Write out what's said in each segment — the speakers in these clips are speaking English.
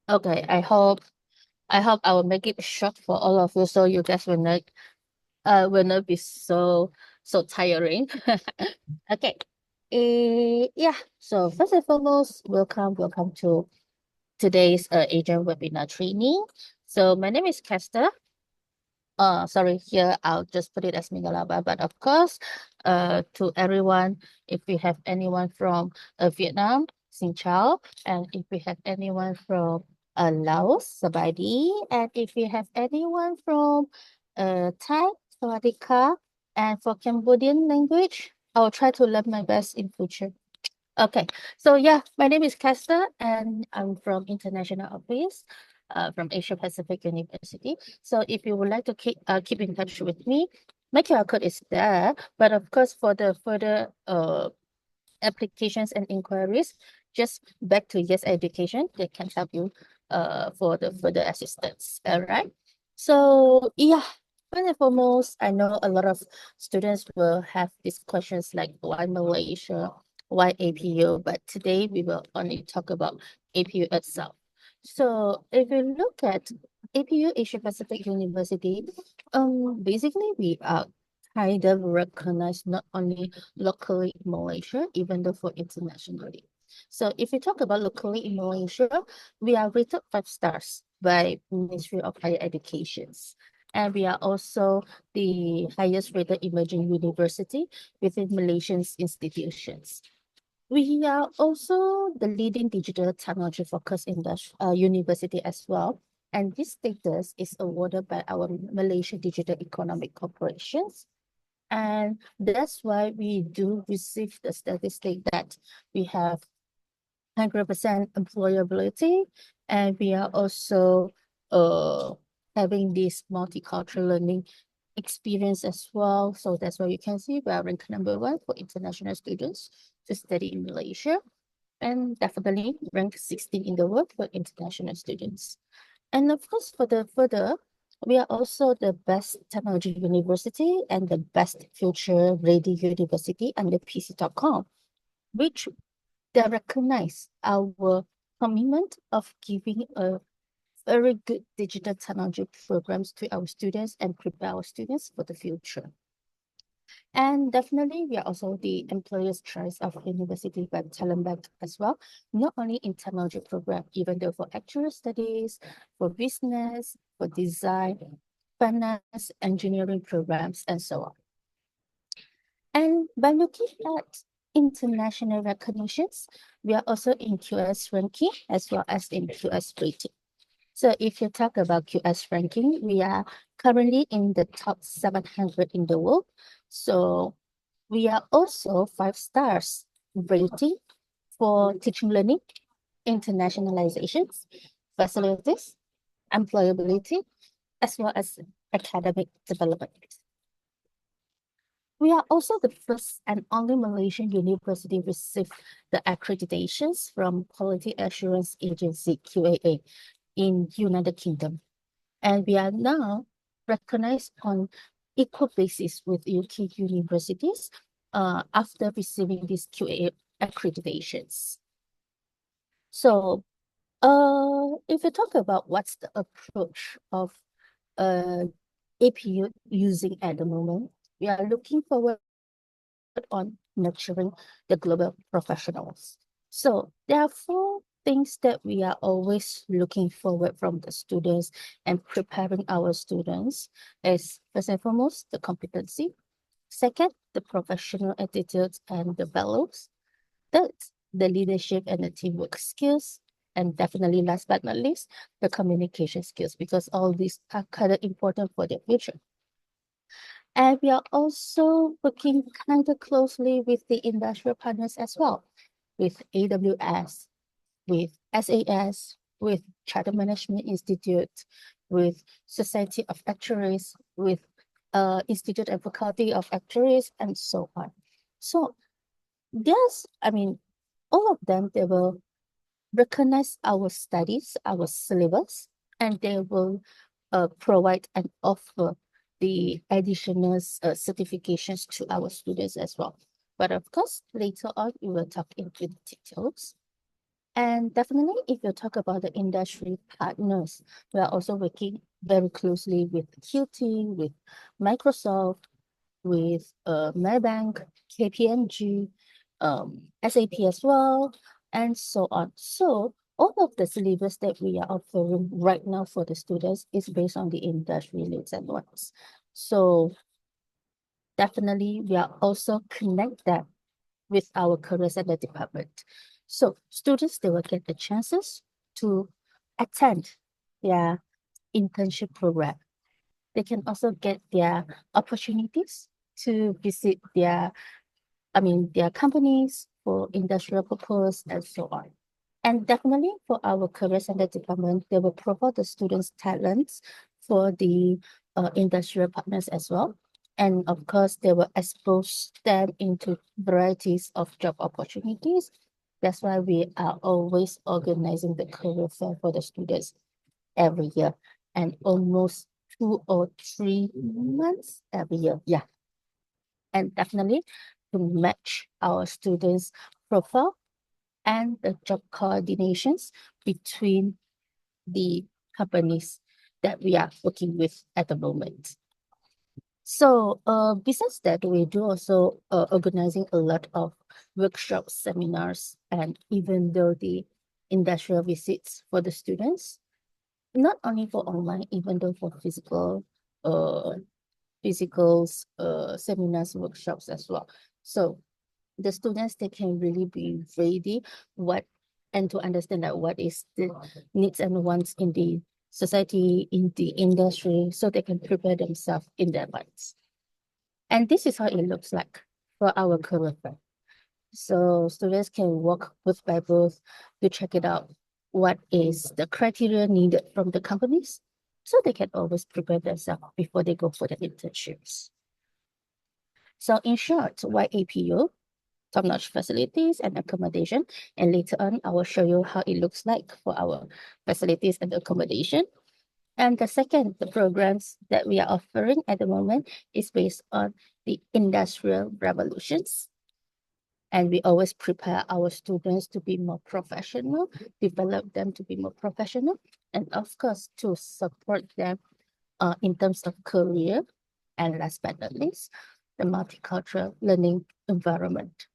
Okay, I hope I will make it short for all of you so you guys will not be so tiring. Okay. Yeah. So first and foremost, welcome to today's agent webinar training. So my name is Kester. Sorry, here I'll just put it as Mingalaba, but of course, to everyone, if we have anyone from Vietnam, Xin Chào, and if we have anyone from Laos, Sabadi, and if we have anyone from Thai, Sawadika, and for Cambodian language, I will try to learn my best in future. Okay, so yeah, my name is Kester and I'm from International Office, from Asia Pacific University. So if you would like to keep in touch with me, my QR code is there. But of course, for the further applications and inquiries, just back to Yes Education, they can help you for the further assistance. All right. So yeah, first and foremost, I know a lot of students will have these questions like why Malaysia, why APU, but today we will only talk about APU itself. So if you look at APU Asia Pacific University, basically we are kind of recognized not only locally in Malaysia, even though for internationally. So if you talk about locally in Malaysia, we are rated 5 stars by Ministry of Higher Educations. And we are also the highest rated emerging university within Malaysian's institutions. We are also the leading digital technology focused university as well. And this status is awarded by our Malaysia Digital Economic Corporations. And that's why we do receive the statistic that we have 100% employability, and we are also uh having this multicultural learning experience as well. So that's why you can see we are ranked #1 for international students to study in Malaysia, and definitely ranked 16 in the world for international students. And of course, for the further, we are also the best technology university and the best future ready university under PC.com, which they recognize our commitment of giving a very good digital technology programs to our students and prepare our students for the future. And definitely, we are also the employer's choice of university by talent bank as well, not only in technology program, even though for actual studies, for business, for design, finance, engineering programs, and so on. And by looking at international recognitions, we are also in QS ranking as well as in QS rating. So if you talk about QS ranking, we are currently in the top 700 in the world. So we are also 5 stars rating for teaching learning, internationalizations, facilities, employability, as well as academic development. We are also the first and only Malaysian university receive the accreditations from Quality Assurance Agency QAA in United Kingdom. And we are now recognized on equal basis with UK universities after receiving these QAA accreditations. So if you talk about what's the approach of uh, APU using at the moment, we are looking forward on nurturing the global professionals. So there are 4 things that we are always looking forward from the students and preparing our students is first and foremost the competency. Second, the professional attitudes and the values. Third, the leadership and the teamwork skills. And definitely last but not least, the communication skills, because all these are kind of important for the future. And we are also working kind of closely with the industrial partners as well, with AWS, with SAS, with Charter Management Institute, with Society of Actuaries, with Institute and Faculty of Actuaries, and so on. So yes, I mean, all of them, they will recognize our studies, our syllabus, and they will provide and offer the additional certifications to our students as well. But of course, later on, we will talk into the details. And definitely, if you talk about the industry partners, we are also working very closely with QT, with Microsoft, with Maybank, KPMG, SAP as well, and so on. So all of the syllabus that we are offering right now for the students is based on the industry needs and wants. So definitely, we are also connect that with our career center department. So students, they will get the chances to attend their internship program. They can also get their opportunities to visit their companies for industrial purpose and so on. And definitely for our career center department, they will provide the students talents for the industrial partners as well. And of course, they will expose them into varieties of job opportunities. That's why we are always organizing the career fair for the students every year and almost 2 or 3 months every year. Yeah. And definitely to match our students' profile and the job coordinations between the companies that we are working with at the moment. So, besides that, we do also organizing a lot of workshops, seminars, and even though the industrial visits for the students, not only for online, even though for uh, seminars, workshops as well. So the students, they can really be ready and to understand that what is the needs and wants in the society, in the industry, so they can prepare themselves in their lives. And this is how it looks like for our career fair. So students can walk booth by booth to check it out. What is the criteria needed from the companies? So they can always prepare themselves before they go for the internships. So in short, why APU? Top-notch facilities and accommodation. And later on, I will show you how it looks like for our facilities and accommodation. And the second, the programs that we are offering at the moment is based on the industrial revolutions. And we always prepare our students to be more professional, develop them to be more professional, and of course, to support them in terms of career. And last but not least, the multicultural learning environment.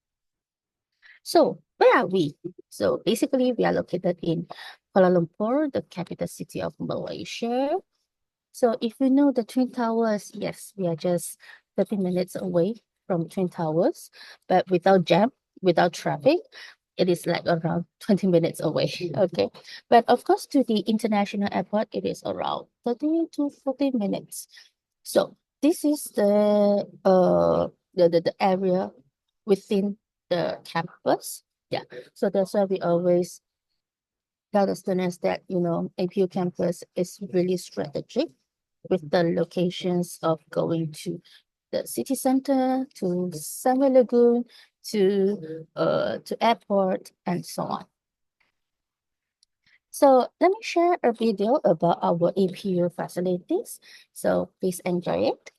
So where are we? So basically, we are located in Kuala Lumpur, the capital city of Malaysia. So if you know the Twin Towers, yes, we are just 30 minutes away from Twin Towers, but without jam, without traffic, it is like around 20 minutes away. Okay. But of course, to the international airport, it is around 30 to 40 minutes. So this is the area within the campus. Yeah. So that's why we always tell the students that, APU campus is really strategic with the locations of going to the city center, to Summer Lagoon, to airport, and so on. So let me share a video about our APU facilities. So please enjoy it.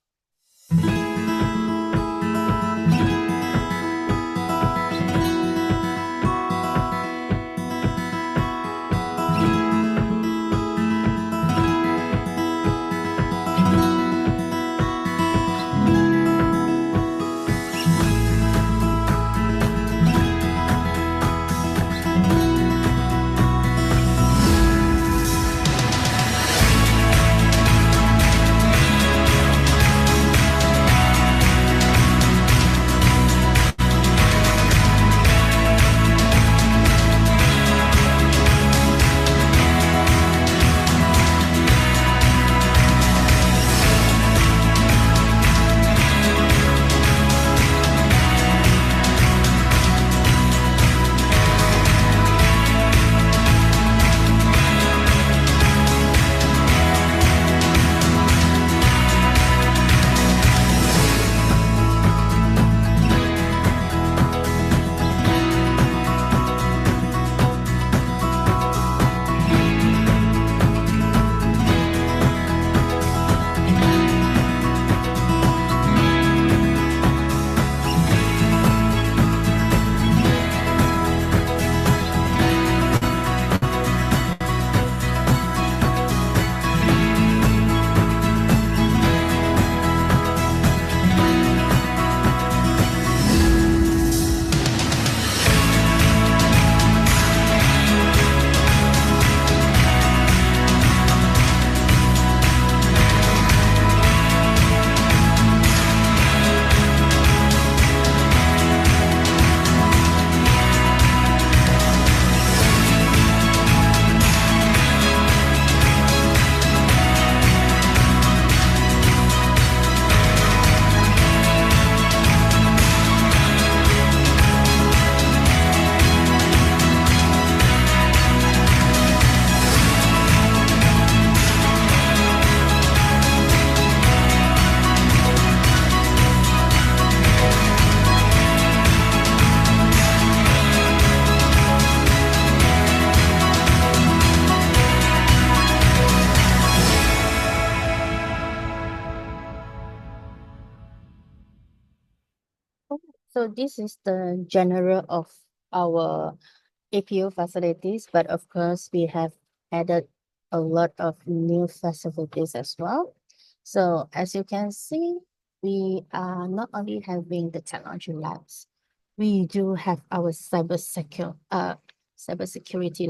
So this is the general of our APU facilities, but of course we have added a lot of new facilities as well. So as you can see, we are not only having the technology labs, we do have our cybersecurity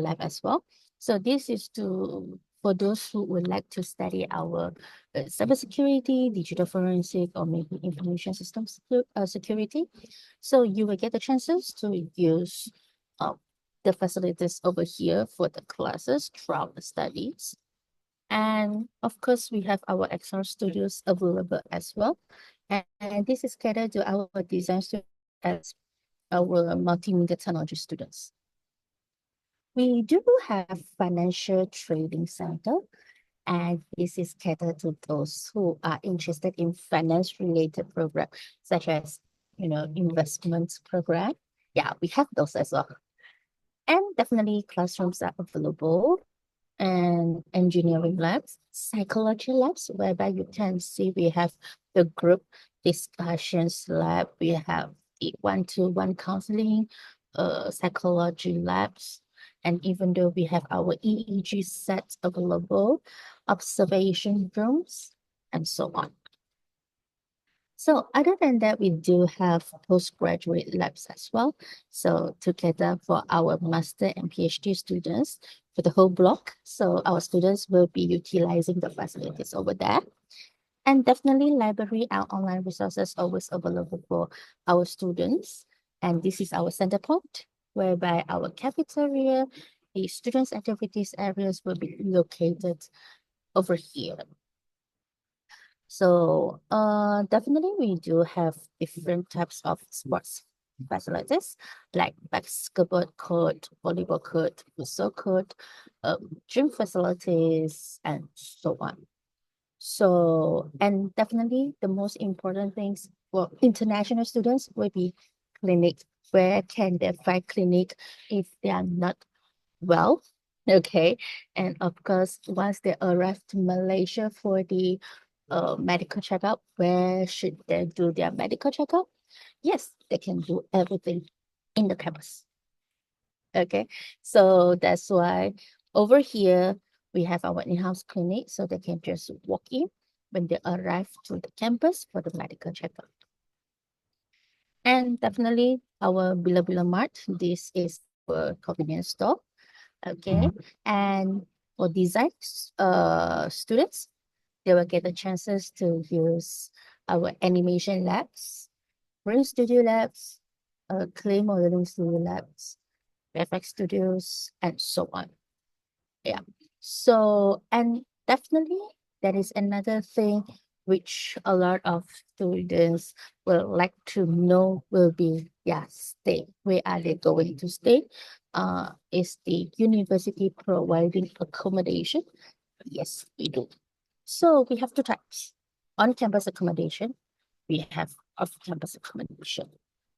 lab as well. So this is to for those who would like to study our cybersecurity, digital forensic, or maybe information systems security. So you will get the chances to use uh, the facilities over here for the classes throughout the studies. And of course, we have our external studios available as well. And this is catered to our design students as our multimedia technology students. We do have financial trading center, and this is catered to those who are interested in finance related program, such as, investment program. Yeah, we have those as well. And definitely classrooms are available and engineering labs, psychology labs, whereby you can see we have the group discussions lab, we have the one-to-one counseling, psychology labs, and even though we have our EEG sets available, observation rooms, and so on. So other than that, we do have postgraduate labs as well. So together for our master and PhD students for the whole block. So our students will be utilizing the facilities over there. And definitely library and online resources always available for our students. And this is our center point, whereby our cafeteria, the students' activities areas will be located over here. So definitely we do have different types of sports facilities like basketball court, volleyball court, futsal court, gym facilities, and so on. So, and definitely the most important things for international students will be clinic. Where can they find clinic if they are not well? Okay. And of course, once they arrive to Malaysia for the medical checkup, where should they do their medical checkup? Yes, they can do everything in the campus. Okay. So that's why over here we have our in-house clinic, so they can just walk in when they arrive to the campus for the medical checkup. And definitely our Bila Bila Mart, this is our convenience store. Okay. And for design students, they will get the chances to use our animation labs, brain studio labs, clay modeling studio labs, FX studios, and so on. Yeah. So, and definitely that is another thing which a lot of students will like to know will be, yeah, stay. Where are they going to stay? Is the university providing accommodation? Yes, we do. So we have two types. On-campus accommodation, we have off-campus accommodation.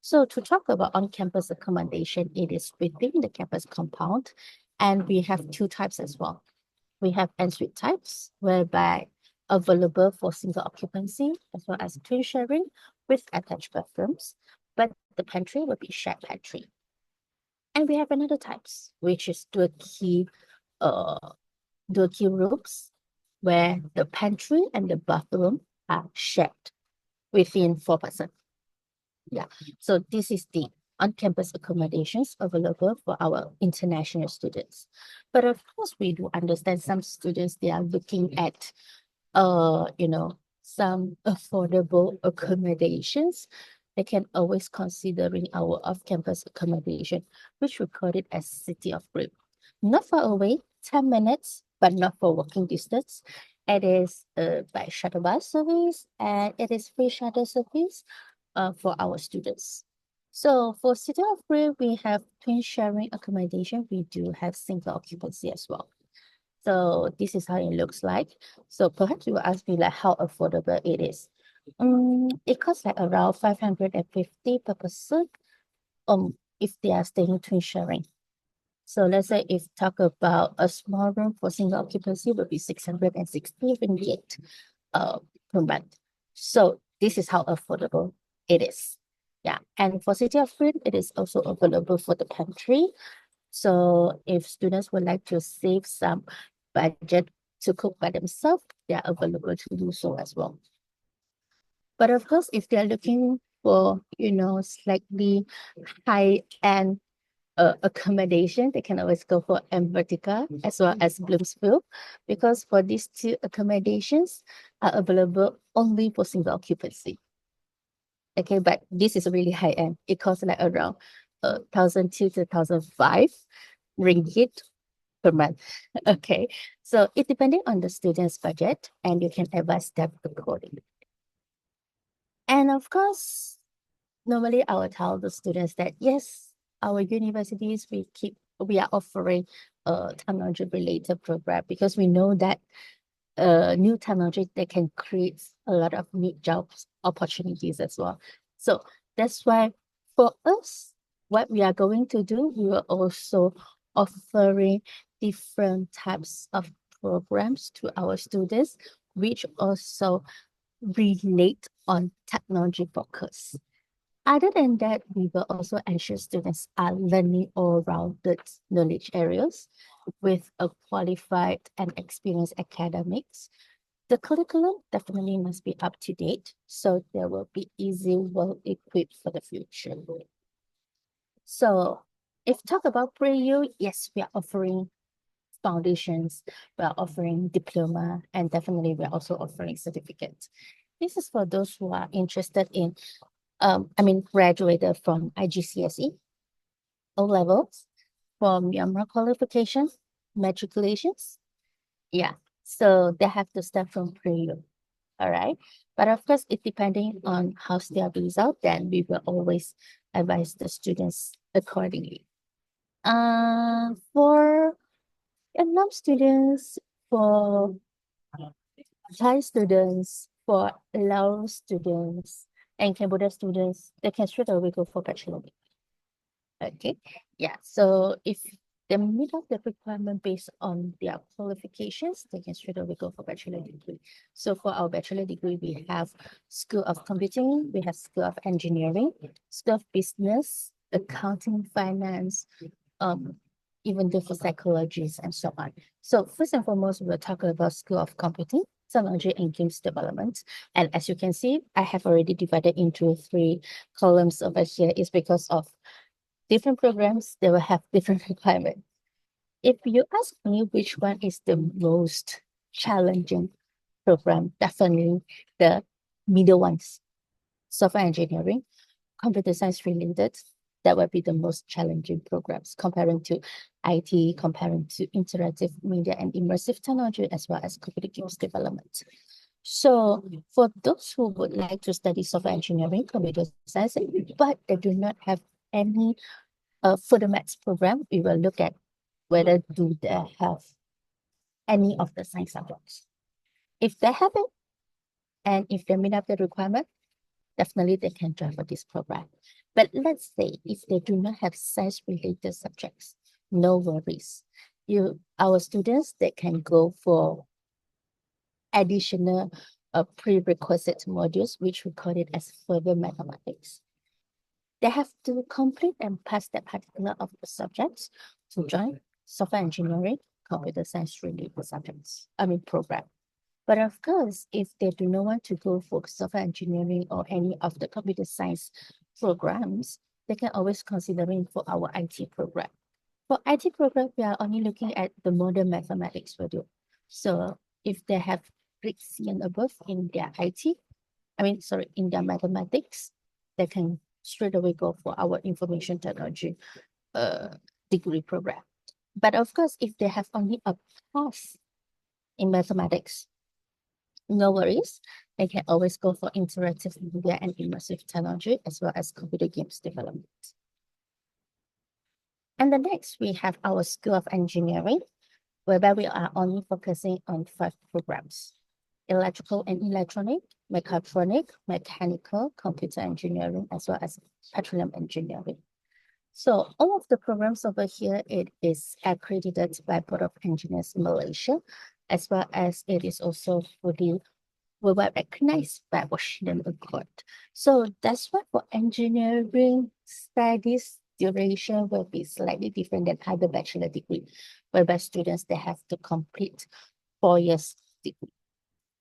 So to talk about on-campus accommodation, it is within the campus compound, and we have two types as well. We have ensuite types, whereby available for single occupancy as well as twin sharing with attached bathrooms, but the pantry will be shared pantry. And we have another types, which is uh, dual key rooms, where the pantry and the bathroom are shared within 4 persons. Yeah. So this is the on-campus accommodations available for our international students. But of course, we do understand some students, they are looking at, some affordable accommodations. They can always considering our off-campus accommodation, which we call it as City of Dream. Not far away, 10 minutes, but not for walking distance. It is by shuttle bus service, and it is free shuttle service for our students. So for City of Dream, we have twin sharing accommodation. We do have single occupancy as well. So this is how it looks like. So perhaps you will ask me like how affordable it is. It costs like around 550 per person if they are staying twin sharing. So let's say if talk about a small room for single occupancy would be 660 ringgit per month. So this is how affordable it is. Yeah, and for City of Green, it is also available for the pantry. So if students would like to save some budget to cook by themselves, they are available to do so as well. But of course, if they're looking for, slightly high-end accommodation, they can always go for Vertica as well as Bloomsville, because for these two accommodations are available only for single occupancy. Okay, but this is really high end. It costs like around 1,200 to 1,500 ringgit per month. Okay, so it depending on the student's budget, and you can advise them accordingly. And of course, normally I will tell the students that yes, our universities we are offering a technology related program because we know that new technology that can create a lot of new jobs opportunities as well. So that's why for us, what we are going to do, we are also offering different types of programs to our students, which also relate on technology focus. Other than that, we will also ensure students are learning all rounded knowledge areas with a qualified and experienced academics. The curriculum definitely must be up to date, so they will be easy, well equipped for the future. So if talk about pre-U, yes, we are offering foundations, we are offering diploma, and definitely we're also offering certificates. This is for those who are interested in, graduated from IGCSE, O levels, from Myanmar qualifications, matriculations. Yeah, so they have to start from pre-U. All right. But of course, it depending on how's their result, then we will always advise the students accordingly. For Vietnam students, for Thai students, for Laos students, and Cambodia students, they can straight away go for bachelor. Okay. Yeah. So if they meet up the requirement based on their qualifications, they can straight away go for bachelor degree. So for our bachelor degree, we have School of Computing, we have School of Engineering, School of Business, Accounting, Finance, um, even though for psychologies and so on. So first and foremost, we'll talk about School of Computing, Technology and Games Development. And as you can see, I have already divided into 3 columns over here is because of different programs, they will have different requirements. If you ask me which one is the most challenging program, definitely the middle ones. Software engineering, computer science related, that would be the most challenging programs comparing to IT, comparing to interactive media and immersive technology, as well as computer games development. So for those who would like to study software engineering, computer science, but they do not have any for the maths program, we will look at whether do they have any of the science subjects. If they have it, and if they meet up the requirement, definitely they can join for this program. But let's say if they do not have science-related subjects, no worries. Our students, they can go for additional prerequisite modules, which we call it as further mathematics. They have to complete and pass that particular of the subjects to join software engineering, computer science related subjects, program. But of course, if they do not want to go for software engineering or any of the computer science programs, they can always considering for our IT program. For IT program, we are only looking at the modern mathematics module. So if they have grade C and above in their in their mathematics, they can straight away go for our information technology degree program. But of course, if they have only a pass in mathematics, no worries. They can always go for interactive media and immersive technology as well as computer games development. And the next, we have our School of Engineering, whereby we are only focusing on 5 programs: electrical and electronic, mechatronic, mechanical, computer engineering, as well as petroleum engineering. So all of the programs over here, it is accredited by Board of Engineers Malaysia, as well as it is also fully worldwide recognized by Washington Accord. So that's why for engineering studies, duration will be slightly different than other bachelor degree, whereby students they have to complete 4 years degree.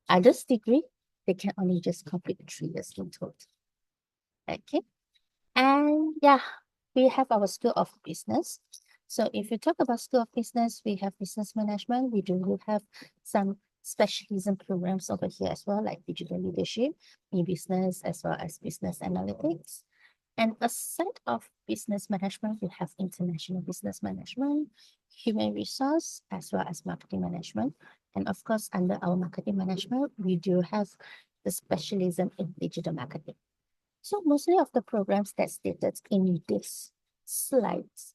Others degree, they can only just complete 3 years in total. Okay. And yeah, we have our School of Business. So if you talk about School of Business, we have business management. We do have some specialism programs over here as well, like digital leadership, e-business, as well as business analytics. And aside of business management, we have international business management, human resource, as well as marketing management. And of course, under our marketing management, we do have the specialism in digital marketing. So mostly of the programs that's stated in this slides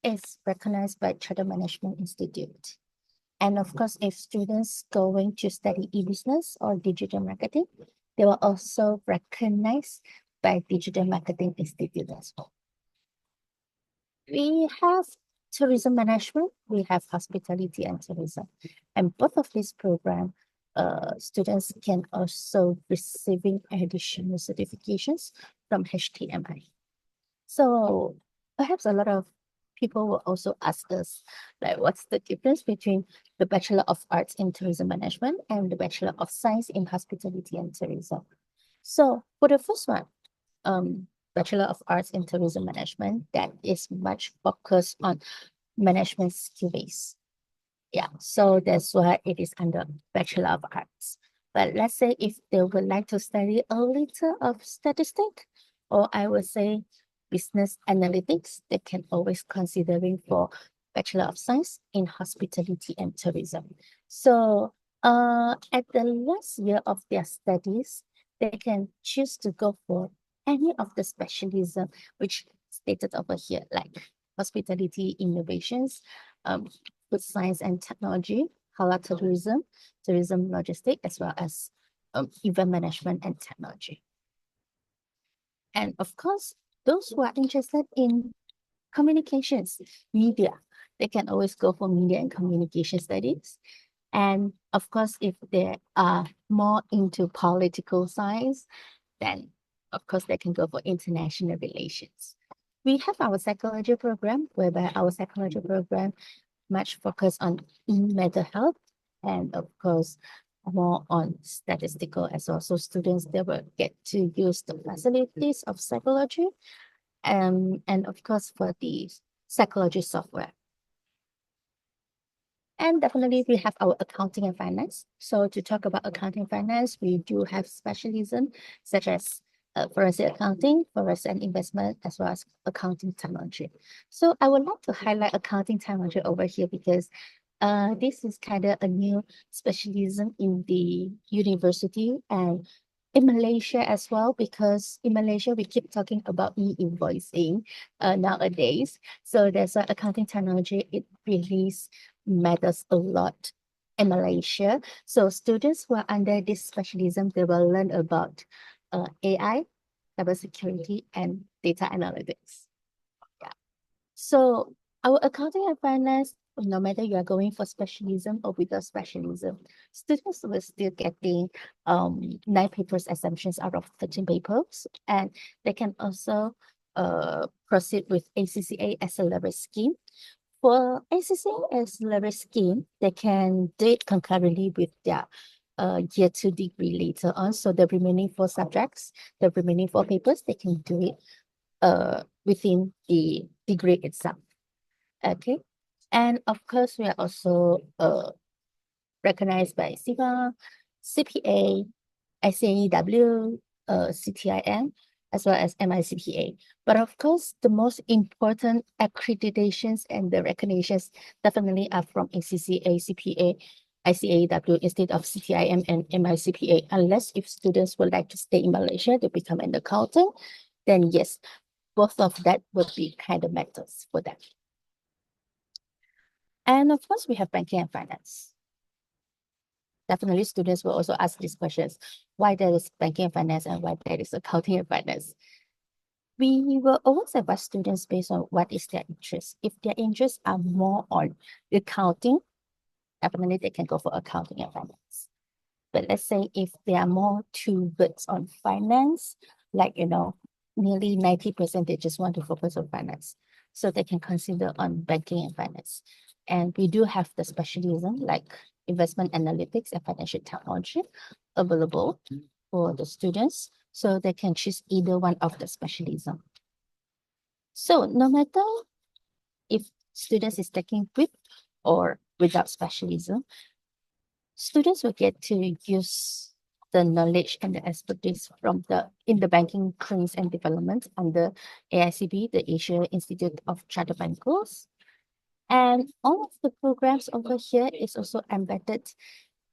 is recognized by Charter Management Institute. And of course, if students going to study e-business or digital marketing, they will also recognized by Digital Marketing Institute as well. We have tourism management, we have hospitality and tourism. And both of these programs, students can also receiving additional certifications from HTMI. So perhaps a lot of people will also ask us, like, what's the difference between the Bachelor of Arts in Tourism Management and the Bachelor of Science in Hospitality and Tourism? So for the first one, Bachelor of Arts in Tourism Management, that is much focused on management skill base. Yeah, so that's why it is under Bachelor of Arts. But let's say if they would like to study a little of statistics, or I would say business analytics, they can always considering for Bachelor of Science in Hospitality and Tourism. So at the last year of their studies, they can choose to go for any of the specialism which stated over here, like hospitality innovations, food science and technology, halal tourism, tourism logistics, as well as event management and technology. And of course, those who are interested in communications, media, they can always go for media and communication studies. And of course, if they are more into political science, then of course they can go for international relations. We have our psychology program, whereby our psychology program much focus on mental health and of course more on statistical as well. So students, they will get to use the facilities of psychology and of course for the psychology software. And definitely we have our accounting and finance. So to talk about accounting and finance, we do have specialism such as forensic accounting, forensic and investment, as well as accounting technology. So I would like to highlight accounting technology over here because this is kind of a new specialism in the university and in Malaysia as well, because in Malaysia, we keep talking about e-invoicing nowadays. So there's why accounting technology, it really matters a lot in Malaysia. So students who are under this specialism, they will learn about AI, cybersecurity, and data analytics. Yeah. So our accounting and finance, no matter you are going for specialism or without specialism, students will still getting 9 papers exemptions out of 13 papers, and they can also proceed with ACCA as a leverage scheme. For ACCA as leverage scheme, they can do it concurrently with their year 2 degree later on. So the remaining 4 subjects, the remaining 4 papers, they can do it within the degree itself. Okay. And of course, we are also recognized by SIVA, CPA, ICAEW, CTIM, as well as MICPA. But of course, the most important accreditations and the recognitions definitely are from ACCA, CPA, ICAEW instead of CTIM and MICPA. Unless if students would like to stay in Malaysia to become an accountant, then yes, both of that would be kind of matters for them. And of course, we have banking and finance. Definitely students will also ask these questions, why there is banking and finance and why there is accounting and finance. We will always advise students based on what is their interest. If their interests are more on accounting, definitely they can go for accounting and finance. But let's say if they are more towards on finance, like, nearly 90% they just want to focus on finance. So they can consider on banking and finance. And we do have the specialism like investment analytics and financial technology available for the students. So they can choose either one of the specialism. So no matter if students is taking with or without specialism, students will get to use the knowledge and the expertise from in the banking training and development under AICB, the Asia Institute of Chartered Bankers. And all of the programs over here is also embedded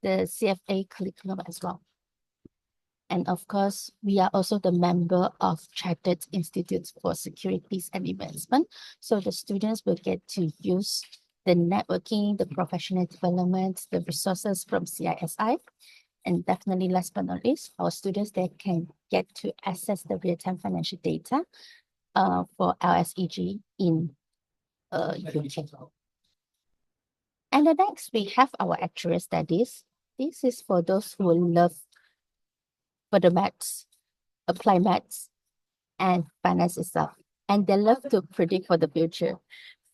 the CFA curriculum as well. And of course, we are also the member of Chartered Institutes for Securities and Investment. So the students will get to use the networking, the professional development, the resources from CISI. And definitely last but not least, our students, they can get to access the real-time financial data for LSEG in UK. And the next, we have our actuarial studies. This is for those who love further maths, apply maths, and finance itself. And they love to predict for the future.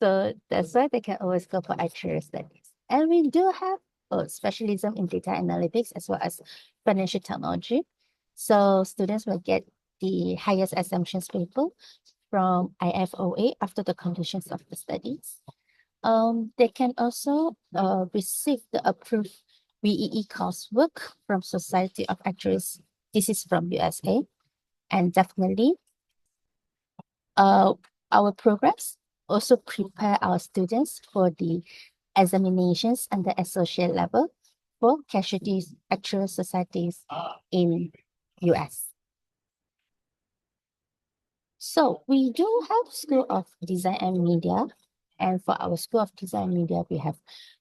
So that's why they can always go for actuarial studies. And we do have a specialism in data analytics as well as financial technology. So students will get the highest assumptions paper from IFOA after the completion of the studies. They can also receive the approved VEE coursework from Society of Actuaries. This is from USA. And definitely, our programs also prepare our students for the examinations and the associate level for casualties actuarial societies in US. So we do have School of Design and Media. And for our School of Design and Media, we have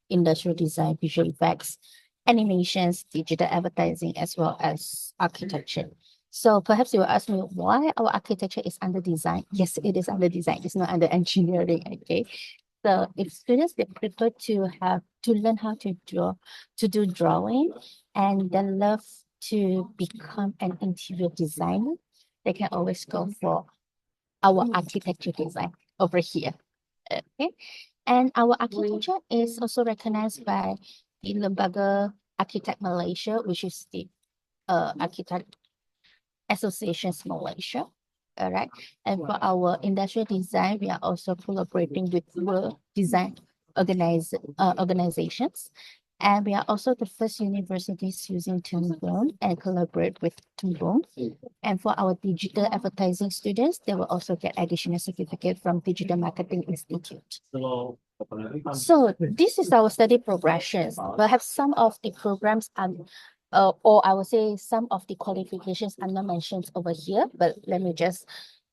industrial design, visual effects, animations, digital advertising, as well as architecture. So perhaps you will ask me why our architecture is under design. Yes, it is under design. It's not under engineering, okay? So if students, they prefer to learn how to draw, to do drawing, and then love to become an interior designer, they can always go for our architecture design over here. Okay. And our architecture is also recognized by the Lembaga Architect Malaysia, which is the Architect Associations Malaysia. All right. And for our industrial design, we are also collaborating with world design organizations. And we are also the first universities using Tumbone and collaborate with Tumbone. And for our digital advertising students, they will also get additional certificate from Digital Marketing Institute. So this is our study progression. Perhaps some of the programs or I would say some of the qualifications are not mentioned over here, but let me just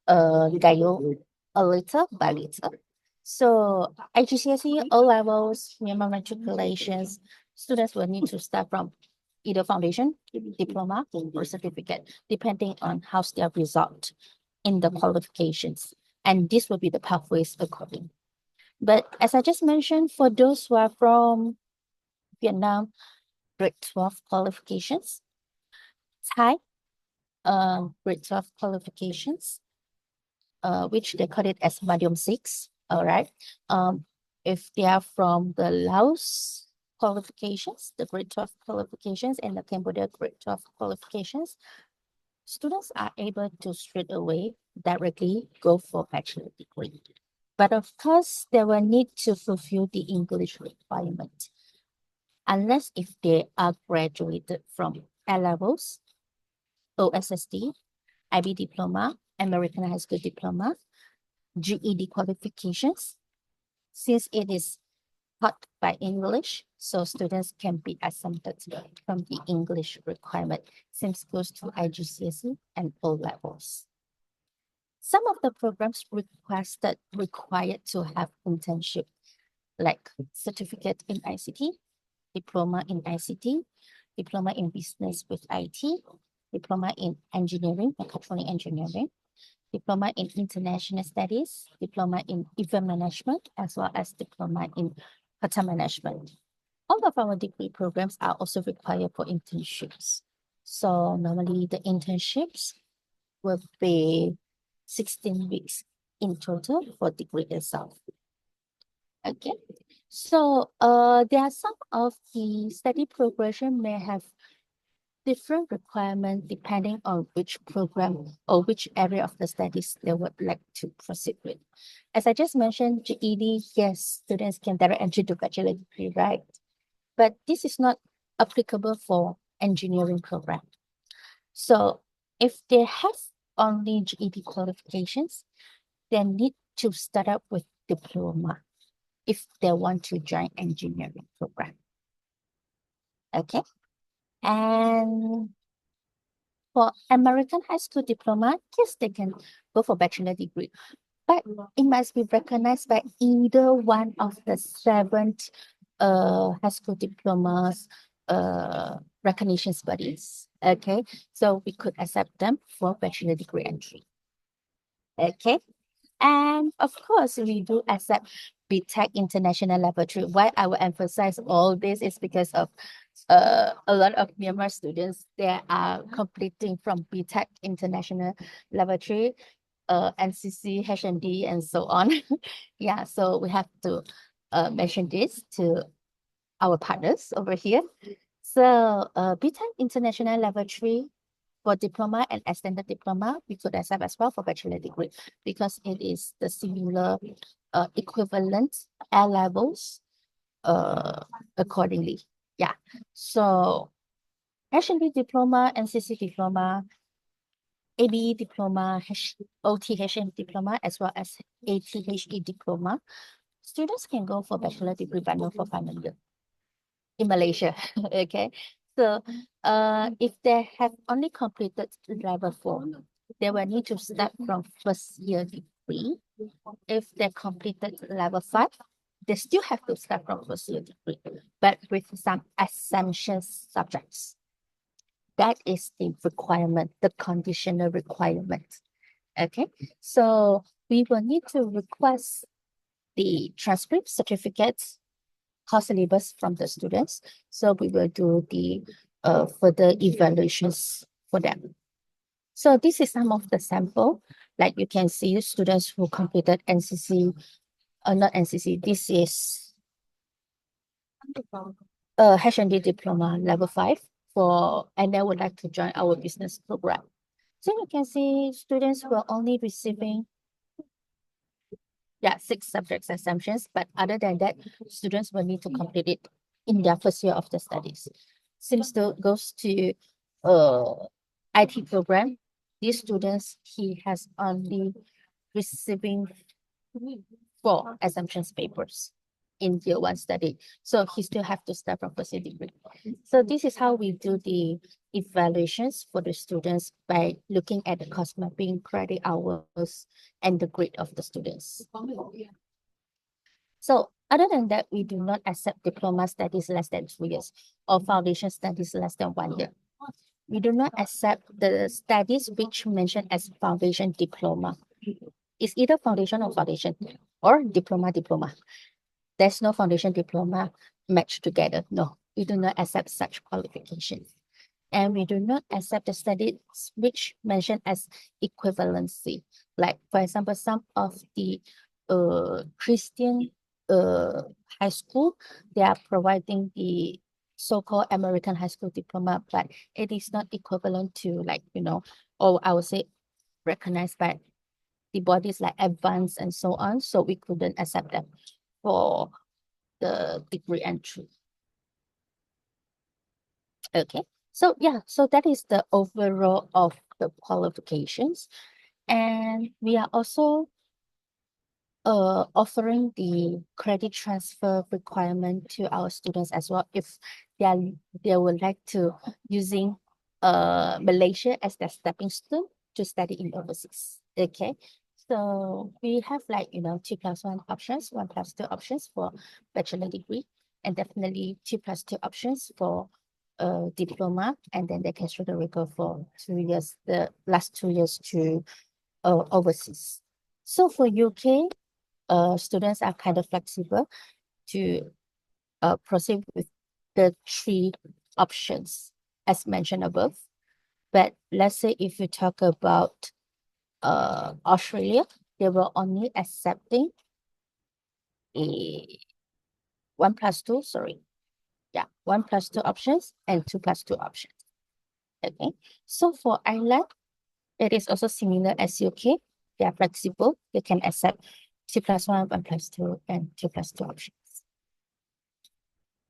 guide you a little by little. So IGCSE, O levels, minimum matriculations, students will need to start from either foundation, diploma, or certificate, depending on how's their result in the qualifications. And this will be the pathways according. But as I just mentioned, for those who are from Vietnam, grade 12 qualifications, Thai, grade 12 qualifications, which they call it as Medium 6, all right? If they are from the Laos qualifications, the grade 12 qualifications, and the Cambodia grade 12 qualifications, students are able to straight away directly go for bachelor degree. But of course, they will need to fulfill the English requirement. Unless if they are graduated from A levels, OSSD, IB diploma, American High School diploma, GED qualifications. Since it is taught by English, so students can be exempted from the English requirement. Same goes to IGCSE and O levels. Some of the programs required to have internship, like certificate in ICT, diploma in ICT, diploma in business with IT, diploma in engineering, mechatronic engineering, diploma in international studies, diploma in event management, as well as diploma in hotel management. all of our degree programs are also required for internships. So normally the internships will be 16 weeks in total for degree itself. Okay. So there are some of the study progression may have different requirements depending on which program or which area of the studies they would like to proceed with. As I just mentioned, GED, yes, students can direct entry to bachelor degree, right? But this is not applicable for engineering program. So if they have only GED qualifications, they need to start up with diploma if they want to join engineering program. Okay. And for American high school diploma, yes, they can go for bachelor degree, but it must be recognized by either one of the 7 high school diplomas recognition bodies. Okay, so we could accept them for bachelor degree entry. Okay, and of course, we do accept BTech International Laboratory. Why I will emphasize all this is because of a lot of Myanmar students, they are completing from BTech International Laboratory, NCC, HND, and so on. Yeah, so we have to mention this to our partners over here. So BTech International Laboratory for diploma and extended diploma, we could accept as well for bachelor degree because it is the similar equivalent A levels accordingly. Yeah. So HND diploma, NCC diploma, ABE diploma, OTHM diploma, as well as ATHE diploma. Students can go for bachelor degree, but not for final year in Malaysia. Okay. So if they have only completed level 4, they will need to start from first year degree. If they completed level 5, they still have to start from first year degree, but with some exemption subjects. That is the requirement, the conditional requirement. Okay, so we will need to request the transcript certificates, course syllabus from the students. So we will do the further evaluations for them. So this is some of the sample. Like you can see, students who completed NCC, not NCC, this is H&D diploma level 5 for, and they would like to join our business program. So you can see students were only receiving 6 subjects exemptions, but other than that, students will need to complete it in their first year of the studies. Since the goes to IT program, these students, he has only receiving 4 exemptions papers in year 1 study. So he still have to start from first year degree. So this is how we do the evaluations for the students by looking at the course mapping, credit hours, and the grade of the students. So other than that, we do not accept diploma studies less than 2 years or foundation studies less than 1 year. We do not accept the studies which mentioned as foundation diploma. It's either foundation or diploma. There's no foundation diploma matched together. No, we do not accept such qualifications. And we do not accept the studies which mentioned as equivalency. Like, for example, some of the Christian high school, they are providing the so-called American high school diploma, but it is not equivalent to, like, or I would say recognized by the bodies like advanced and so on. So we couldn't accept them for the degree entry. Okay, so yeah, so that is the overall of the qualifications. And we are also offering the credit transfer requirement to our students as well if they would like to using Malaysia as their stepping stone to study in overseas. Okay, so we have 2+1 options, 1+2 options for bachelor degree, and definitely 2+2 options for diploma, and then they can straight away go for 2 years, the last 2 years to overseas. So for UK, students are kind of flexible to proceed with the three options as mentioned above. But let's say if you talk about Australia, they were only accepting a 1+2, sorry. Yeah, 1+2 options and 2+2 options. Okay. So for Ireland, it is also similar as UK. They are flexible. They can accept 2+1, 1+2, and 2+2 options.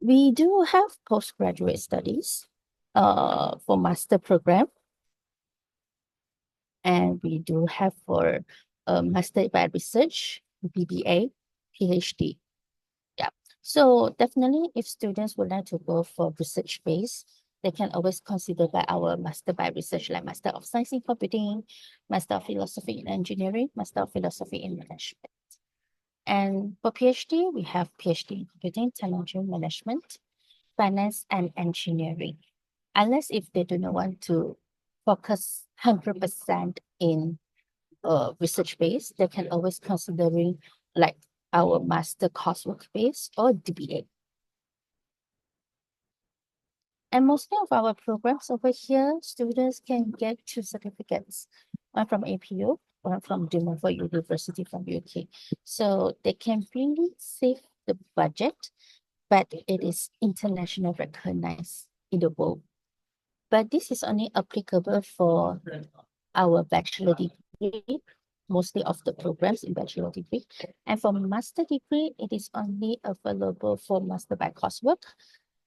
We do have postgraduate studies for master program, and we do have for master by research, BBA, PhD. Yeah. So definitely if students would like to go for research base, they can always consider by our master by research, like Master of Science in Computing, Master of Philosophy in Engineering, Master of Philosophy in Management. And for PhD, we have PhD in Computing, Technology Management, Finance and Engineering. Unless if they do not want to focus 100% in research base, they can always considering like our master coursework base or DBA. And mostly of our programs over here, students can get 2 certificates, one from APU, one from De Montfort University from UK. So they can really save the budget, but it is international recognized in the world. But this is only applicable for our bachelor degree, mostly of the programs in bachelor degree. And for master degree, it is only available for master by coursework,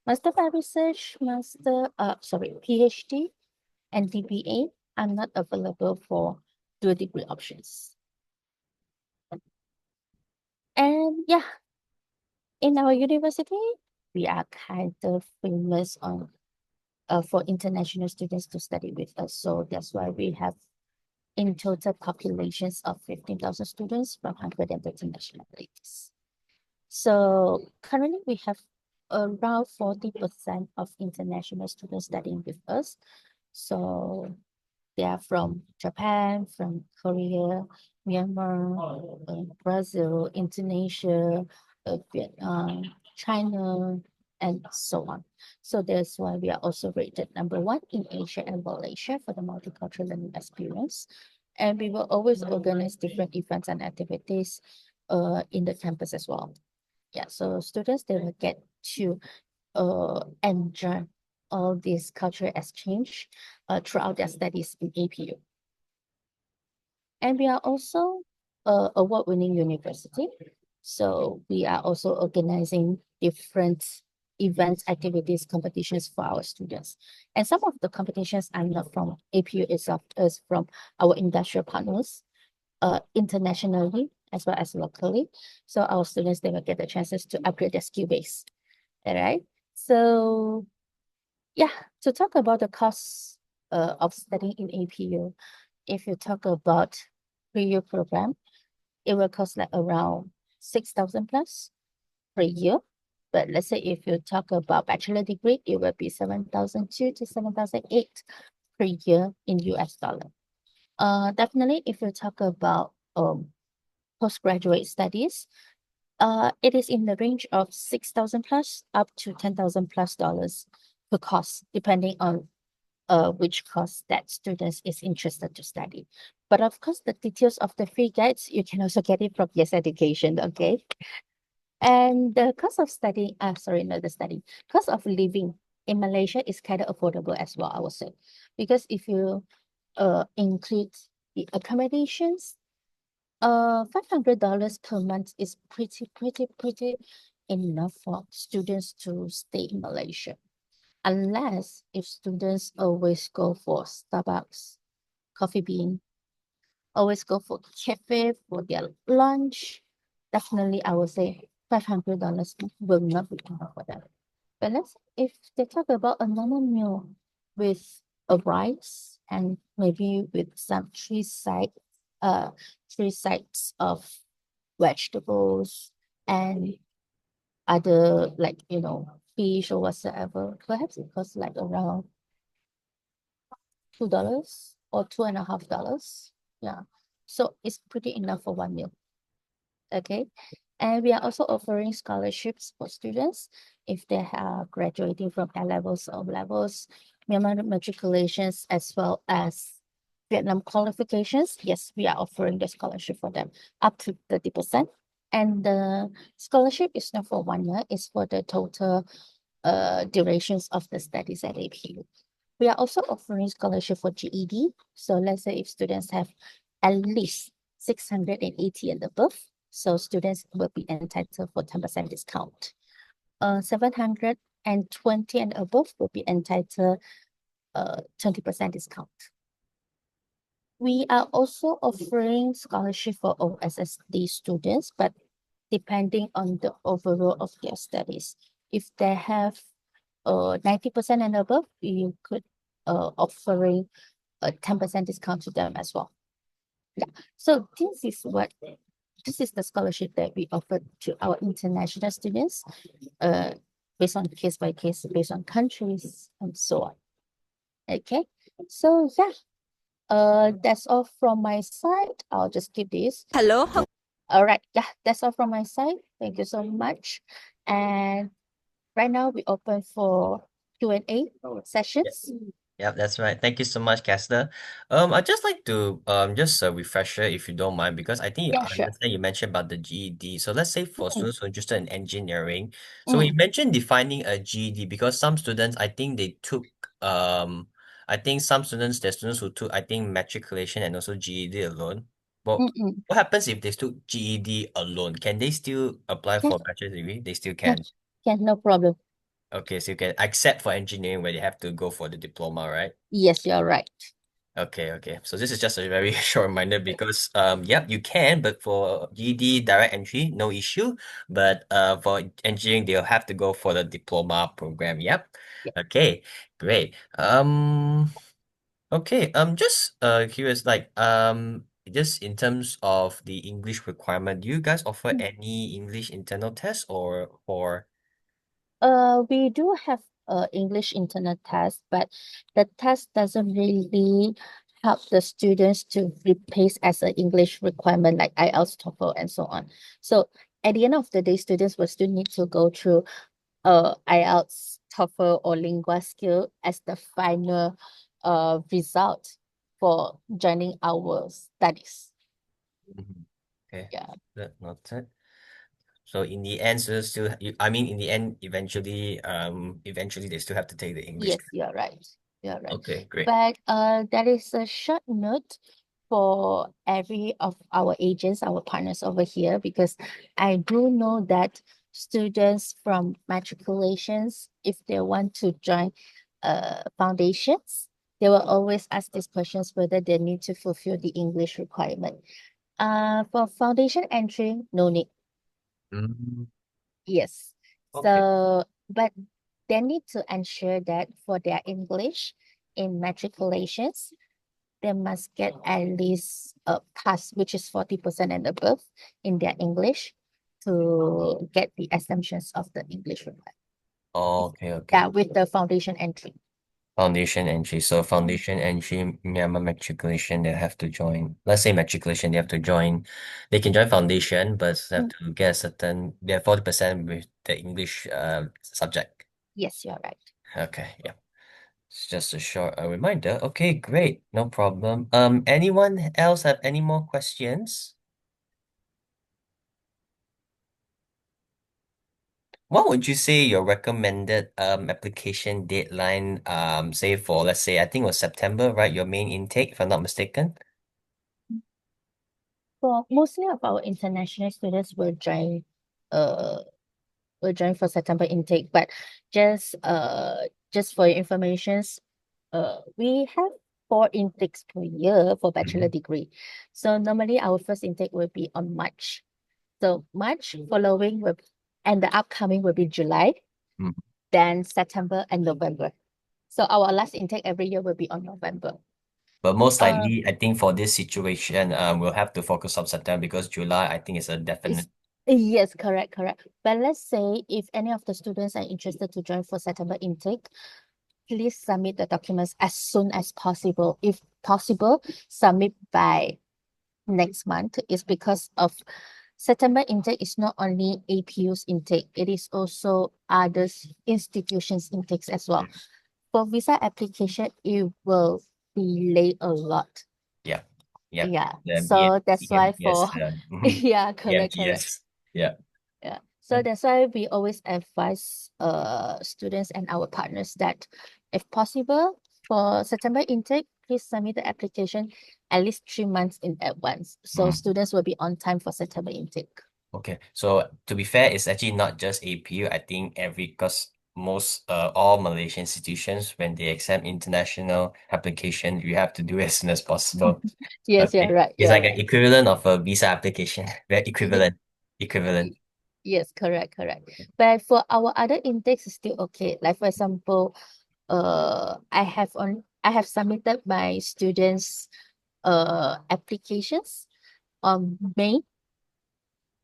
master by research, PhD and DBA are not available for dual degree options. And yeah, in our university, we are kind of famous on for international students to study with us. So that's why we have in total populations of 15,000 students from 130 nationalities. So currently we have around 40% of international students studying with us. So they are from Japan, from Korea, Myanmar, Brazil, Indonesia, Vietnam, China, and so on. So that's why we are also rated #1 in Asia and Malaysia for the multicultural learning experience. And we will always organize different events and activities in the campus as well. Yeah, so students, they will get to enjoy all this cultural exchange throughout their studies in APU. And we are also a award-winning university. So we are also organizing different events, activities, competitions for our students. And some of the competitions are not from APU itself, is from our industrial partners, internationally as well as locally. So our students, they will get the chances to upgrade their skill base. All right. So yeah, to talk about the cost of studying in APU, if you talk about 3-year program, it will cost like around 6,000 plus per year. But let's say if you talk about bachelor degree, it will be 7,002 to 7,008 per year in US dollar. Definitely if you talk about postgraduate studies, it is in the range of 6,000 plus up to 10,000 plus dollars per course, depending on which course that students is interested to study. But of course, the details of the free guides, you can also get it from Yes Education, okay? And the cost of studying, sorry, not the study, cost of living in Malaysia is kind of affordable as well, I would say. Because if you include the accommodations, $500 per month is pretty enough for students to stay in Malaysia. Unless if students always go for Starbucks, Coffee Bean, always go for cafe for their lunch, definitely I would say $500 will not be enough for them. But let's if they talk about a normal meal with a rice and maybe with some three sides of vegetables and other like fish or whatsoever, perhaps it costs like around $2 or $2.50. Yeah. So it's pretty enough for one meal. Okay. And we are also offering scholarships for students if they are graduating from A levels or levels, Myanmar matriculations, as well as Vietnam qualifications. Yes, we are offering the scholarship for them up to 30%. And the scholarship is not for 1 year, it's for the total durations of the studies at APU. We are also offering scholarship for GED. So let's say if students have at least 680 and above, so students will be entitled for 10% discount. 720 and above will be entitled 20% discount. We are also offering scholarship for OSSD students, but depending on the overall of their studies. If they have 90% and above, you could offering a 10% discount to them as well. Yeah. So this is the scholarship that we offer to our international students, uh, based on case by case, based on countries and so on. Okay. So yeah, that's all from my side. I'll just keep this. Hello. All right. Yeah, that's all from my side. Thank you so much. And right now we open for Q&A sessions. Yep, that's right. Thank you so much, Castor. I'd just like to just a refresher if you don't mind, because I think Yeah, I sure. understand you mentioned about the GED. So let's say for Mm, students who are interested in engineering, so you mm, mentioned defining a GED because some students, I think they took I think some students, there's students who took I think matriculation and also GED alone. But mm. what happens if they took GED alone? Can they still apply Can, for a bachelor's degree? They still can, can. can, no problem. Okay, so you can accept for engineering where they have to go for the diploma, right? Yes, you're right. Okay, okay. So this is just a very short reminder because yep, you can, but for GED direct entry, no issue. But for engineering, they'll have to go for the diploma program. Yep. Yeah. Okay, great. Okay, just curious, like just in terms of the English requirement, do you guys offer Mm. any English internal tests or We do have English internet test, but the test doesn't really help the students to replace as an English requirement like IELTS, TOEFL, and so on. So at the end of the day, students will still need to go through IELTS, TOEFL, or Lingua skill as the final result for joining our studies. Mhm. Okay, Yeah. that noted. So in the end, I mean, in the end, eventually they still have to take the English. Yes, you're right. You're right. Okay, great. But there is a short note for every of our agents, our partners over here, because I do know that students from matriculations, if they want to join foundations, they will always ask these questions whether they need to fulfill the English requirement. For foundation entry, no need. Mm, Yes. okay. So, but they need to ensure that for their English in matriculations, they must get at least a pass, which is 40% and above in their English to get the exemptions of the English requirement. Okay, Yeah, okay. with the foundation entry. Foundation entry. So foundation entry, Myanmar matriculation, they have to join. Let's say matriculation, they have to join. They can join foundation, but they have Mm, to get a certain. They have 40% with the English subject. yes, you're right. Okay, yeah. It's just a short reminder. Okay, great. No problem. Anyone else have any more questions? What would you say your recommended application deadline say for, let's say, I think it was September, right? Your main intake, if I'm not mistaken. For mostly of our international students uh will join for September intake, but just just for your informations, we have 4 intakes per year for bachelor Mhm. degree. So normally our first intake will be on March. So March following will and the upcoming will be July, Mm. then September and November. So our last intake every year will be on November. But most Um, likely, I think for this situation, we'll have to focus on September because July, I think, is a it's definite. yes, correct, correct. But let's say if any of the students are interested to join for September intake, please submit the documents as soon as possible. If possible, submit by next month. Is because of September intake is not only APU's intake, it is also other institutions' intakes as well. For visa application, it will delay a lot. Yeah. Yeah. Yeah. The So that's why EMPS, for yeah, correct, correct. EMGS. Yeah. Yeah. So that's why we always advise students and our partners that if possible for September intake, please submit the application at least 3 months in advance. So Mm. students will be on time for September intake. Okay. So to be fair, it's actually not just APU. I think because most all Malaysian institutions when they accept international application, you have to do it as soon as possible. Yes, you're Okay. right. It's You're like an right. equivalent of a visa application. Very equivalent. Equivalent. Yes, correct, correct. But for our other intakes, it's still okay. Like for example, I have submitted my students' applications on May,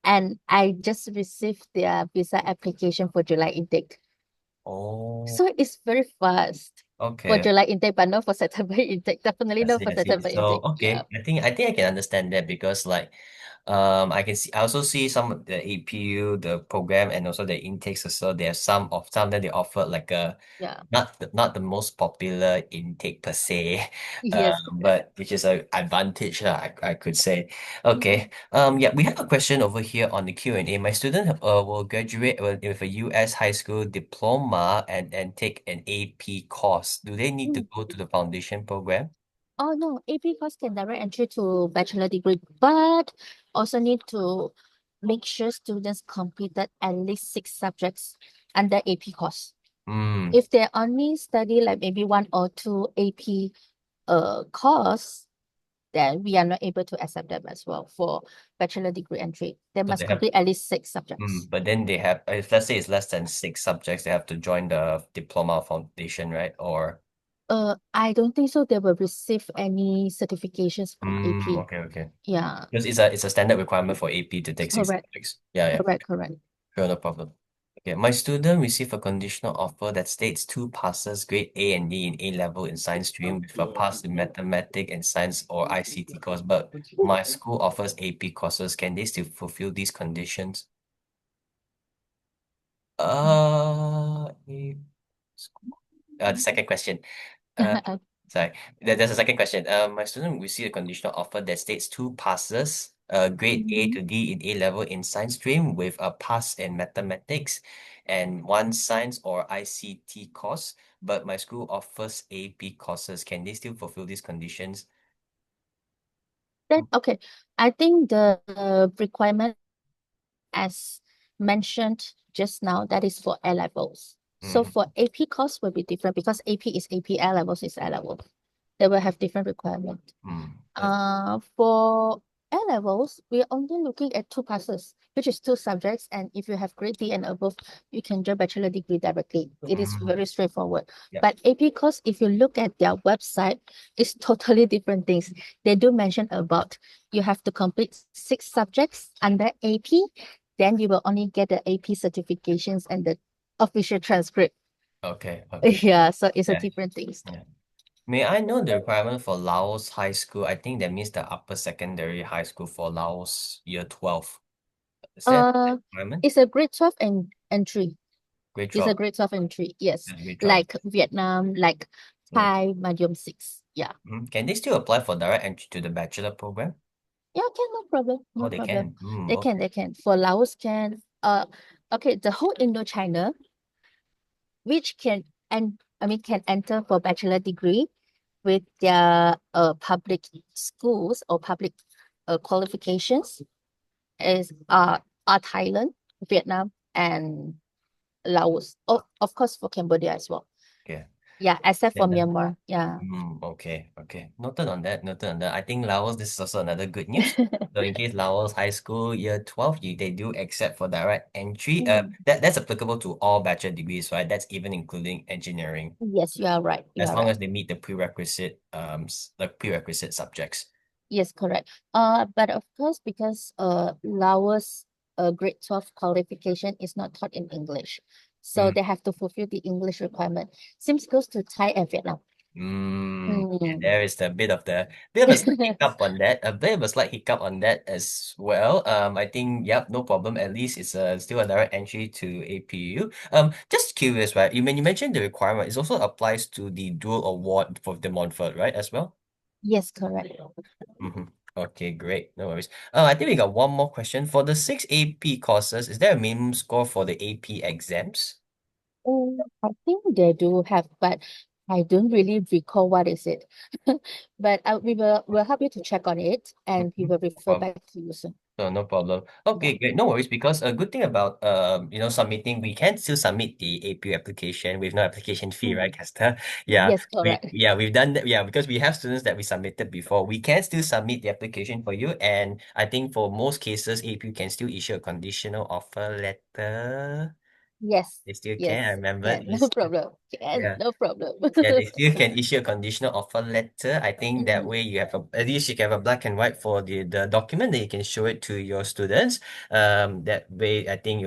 and I just received their visa application for July intake. Oh, So it's very fast for okay. July intake, but not for September intake. Definitely I not see, for I see. September So intake. okay, Yeah. I think I can understand that because like I also see some of the APU, the program and also the intakes as well. There are some that they offer like a Yeah. not the most popular intake per se, Yes, correct. but which is a advantage I could say. Okay. Yeah, we have a question over here on the Q&A. My student will graduate with a US high school diploma and take an AP course. Do they need to Mm. go to the foundation program? Oh no, AP course can direct entry to bachelor degree, but also need to make sure students completed at least 6 subjects under AP course. Mm, If they only study like maybe 1 or 2 AP course, then we are not able to accept them as well for bachelor degree entry. They so must they have complete at least 6 subjects. but then they have if let's say it's less than 6 subjects, they have to join the diploma foundation, right? Or I don't think so. They will receive any certifications from AP. okay, okay. Yeah, Because it's a standard requirement for AP to take six correct, subjects. Yeah, yeah. correct, correct. Sure, no problem. Okay, my student received a conditional offer that states two passes, grade A and D in A level in science stream with a pass in mathematics and science or ICT course, but my school offers AP courses. Can they still fulfill these conditions? A school. The second question. Uh, Sorry. There's a second question. My student received a conditional offer that states two passes, grade A Mhm. to D in A level in science stream with a pass in mathematics and one science or ICT course, but my school offers AP courses. Can they still fulfill these conditions? Then okay, I think the requirement as mentioned just now, that is for A levels. So Mm, for AP course will be different because AP is AP, A levels is A level. They will have different requirement. that's For A levels, we're only looking at 2 passes, which is 2 subjects. And if you have grade D and above, you can join bachelor degree directly. It is mm, very straightforward. yeah. But AP course, if you look at their website, it's totally different things. They do mention about you have to complete 6 subjects under AP, then you will only get the AP certifications and the official transcript. Okay, okay. Yeah, so it's a Yeah, different things. yeah. May I know the requirement for Laos High School? I think that means the upper secondary high school for Laos year 12. Is that a Uh, requirement? it's a grade 12 and entry. Grade It's a 12. grade 12 entry. Yes. Grade 12. Like Vietnam, like Mm. Thai, Medium 6. Yeah. Can they still apply for direct entry to the bachelor program? Yeah, can, no problem. Oh, No they problem. can. They can, Okay. they can. For Laos can okay, the whole Indochina, which can and I mean can enter for bachelor degree with their public schools or public qualifications is are Thailand, Vietnam, and Laos. Oh, of course for Cambodia as well. Okay. Yeah, except for Then, Myanmar. Yeah. okay. Okay. Noted on that. Noted on that. I think Laos, this is also another good news. So in case Laos High School year 12, they do accept for direct entry. Mm. That's applicable to all bachelor degrees, right? That's even including engineering, Yes, you are right. You as are long right. as they meet the prerequisite subjects. Yes, correct. But of course, because Laos grade 12 qualification is not taught in English. So Mm, they have to fulfill the English requirement. Seems close to Thai and Vietnam. Mm. There is a bit of a slight hiccup on that, a bit of a slight hiccup on that as well. I think yep, no problem. At least it's still a direct entry to APU. Just curious, right? You mentioned the requirement. It also applies to the dual award for the Montfort, right, as well? Yes, correct. Mm-hmm. Okay, great. No worries. I think we got one more question. For the six AP courses, is there a minimum score for the AP exams? I think they do have, but I don't really recall what is it. But we'll help you to check on it, and we will refer Mhm. back to you soon. No, no problem. Yeah. Okay, great. No worries because a good thing about submitting, we can still submit the APU application with no application fee, right, Mm. Caster? Yeah. Yes, correct. We've done that. Yeah, because we have students that we submitted before. We can still submit the application for you. And I think for most cases, APU can still issue a conditional offer letter. Yes, They still can. I yes, remember yeah, no this. problem. Can, Yeah. no problem. Yeah, they still can issue a conditional offer letter. I think that Mm, way you have at least you can have a black and white for the document that you can show it to your students. That way I think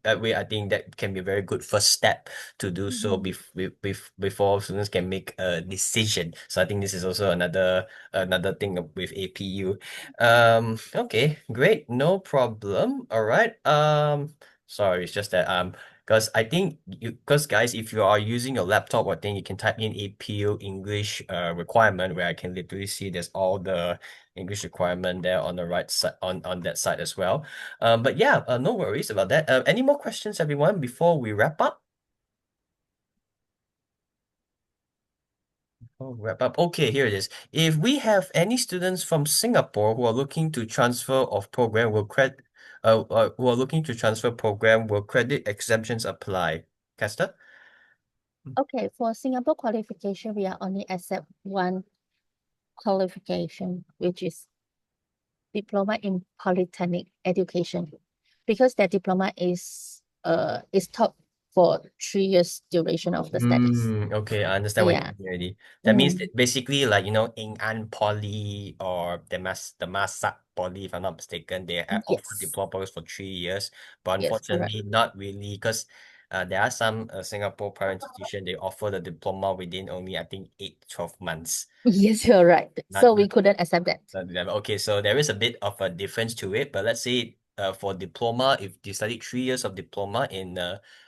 that way I think that can be a very good first step to do so mhm, before students can make a decision. So I think this is also another thing with APU. Okay, great, no problem. All right. Sorry, it's just that because I think because guys, if you are using your laptop, I think you can type in APU English requirement where I can literally see there's all the English requirement there on the right side on that side as well. But yeah, no worries about that. Any more questions, everyone, before we wrap up? Oh, wrap up. Okay, here it is. If we have any students from Singapore who are looking to transfer of program, who are looking to transfer program, will credit exemptions apply? Caster? Okay, for Singapore qualification, we are only accept one qualification, which is diploma in polytechnic education, because that diploma is taught for 3 years duration of the studies. Okay, I understand what you Yeah. mean already. That means Mm, that basically, like, Eng An Poly or the Masak Poly, if I'm not mistaken, they have offered yes. diplomas for 3 years, but Yes, correct. unfortunately, not really, because there are some Singapore private institution they offer the diploma within only, I think, 8 to 12 months. Yes, you're right. Not So we couldn't accept that. Okay, so there is a bit of a difference to it, but let's say for diploma, if you studied 3 years of diploma in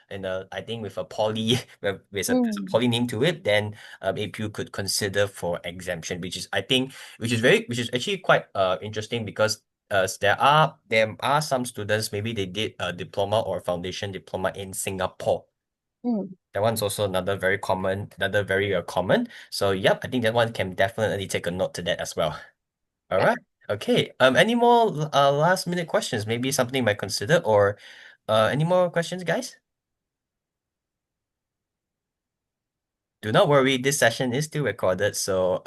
I think with a poly there's a Mm, poly name to it, then if you could consider for exemption, which is actually quite interesting because there are some students maybe they did a diploma or foundation diploma in Singapore. mm, That one's also another very common. So yep, I think that one can definitely take a note to that as well. All right. right. Okay. Any more last minute questions? Maybe something you might consider or any more questions, guys? Do not worry, this session is still recorded. So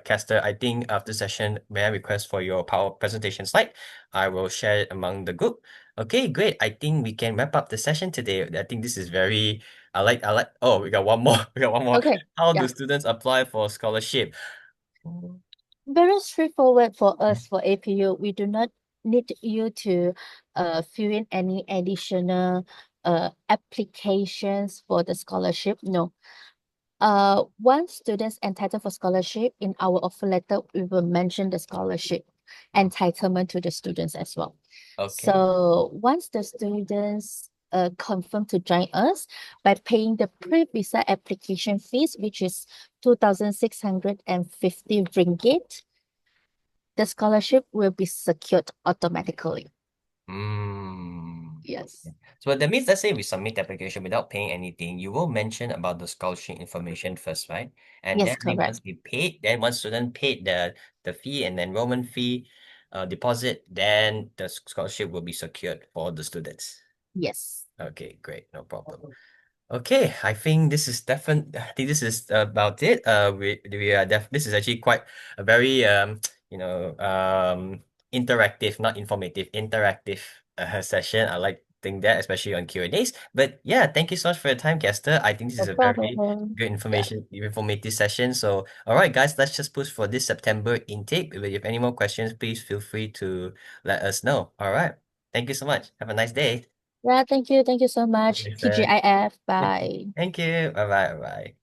Caster, I think after session, may I request for your power presentation slide? I will share it among the group. Okay, great. I think we can wrap up the session today. I think this is very I like oh, we got one more. We got one more. Okay. How do Yeah. students apply for scholarship? Very straightforward for us for APU. We do not need you to fill in any additional applications for the scholarship. No. Once students entitled for scholarship, in our offer letter, we will mention the scholarship entitlement to the students as well. Okay. So once the students confirm to join us by paying the pre-visa application fees, which is 2,650 ringgit, the scholarship will be secured automatically. Mm. Yes. So that means, let's say we submit the application without paying anything, you will mention about the scholarship information first, right? And then Yes, I think correct. once student paid the fee and enrollment fee, deposit, then the scholarship will be secured for the students. Yes. Okay, great, no problem. Okay, I think this is I think this is about it. We are this is actually quite a very interactive, not informative, interactive session. I like think that, especially on Q&As. But yeah, thank you so much for your time, Kester. I think this is No a very problem. good Yeah. informative session. So, all right, guys, let's just push for this September intake. If you have any more questions, please feel free to let us know. All right, thank you so much. Have a nice day. Yeah, thank you. Thank you so much. Yes, sir. TGIF. Bye. Thank you. Bye bye. Bye bye.